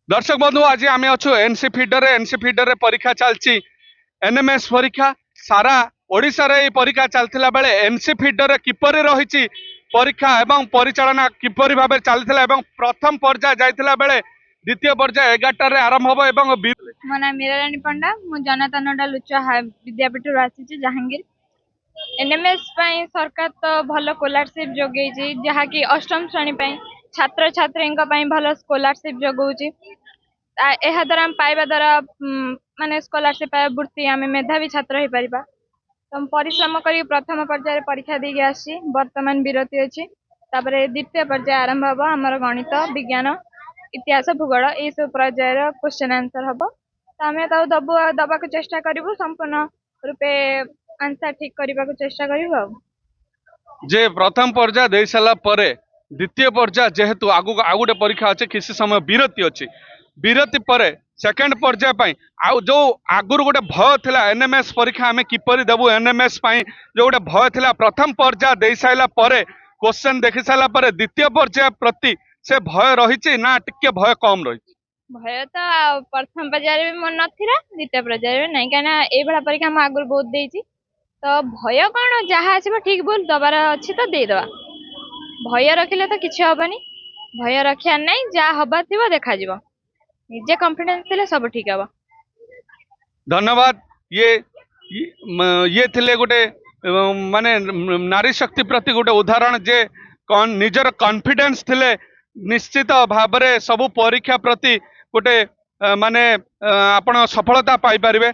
दर्शक बंधु आज आम अच्छु एनसी फिडर परीक्षा चलती एनएमएस परीक्षा सारा ओडिशा रे परीक्षा चलता बेले एनसी फिडर किपर रही परीक्षा एवं परिचालना किपर भाव चलता प्रथम पर्याय जाइला बेले द्वितीय पर्याय 11 आरंभ होब एवं मो ना मीराराणी पंडा मु जनता लुचा विद्यापीठ आसी जहांगीर एनएमएस सरकार तो भल स्कॉलरशिप जोगे जहाँकि अष्टम श्रेणी छात्र छात्री भल स्कॉलरशिप जोगाऊँ यह द्वारा पाइबा द्वारा माने स्कॉलरशिप वृत्ति आम मेधावी छात्र हो पार तो परिश्रम कर प्रथम पर्याय परीक्षा देगी आसी वर्तमान विरति अच्छी द्वितीय पर्याय आरंभ हम आमर गणित विज्ञान इतिहास भूगोल ये सब पर्यायर क्वेश्चन आंसर हम तो आम दबू दबाक चेष्टा करूँ संपूर्ण रूपे आंसर ठीक करने को चेष्टा करूँ जे प्रथम पर्याय दे सारा पर द्वितीय पर्याय जेहेतु आगु आउ गोटे परीक्षा अच्छे किसी समय विरति अच्छी विरति पर सेकेंड पर्याय जो आगुरी गोटे भय थिला एनएमएस परीक्षा आम किपर देवु एनएमएस जो गोटे भय थिला प्रथम पर्याय दे सारा पर क्वेश्चन देखि सारा पर द्वितीय पर्याय प्रति से भय रही ना टिके भय कम रही भय तो प्रथम पर्याय भी मन नाला द्वितीय पर्याय भी ना कहीं ये परीक्षा मैं आगुरी बहुत देती तो भय कौन जहाँ आसो ठीक भूल दबार अच्छी तो देदबा भय रखिले तो किसी हेनी भय रखा ना जहाँ हबार थी देखा निजे कॉन्फिडेंस थिले सब ठीक हम धन्यवाद ये थिले गोटे माने नारी शक्ति प्रति गोटे उदाहरण जे निजर कॉन्फिडेंस थिले निश्चित भाव में सबु परीक्षा प्रति गोटे माने आपण सफलता पाई पारिबे।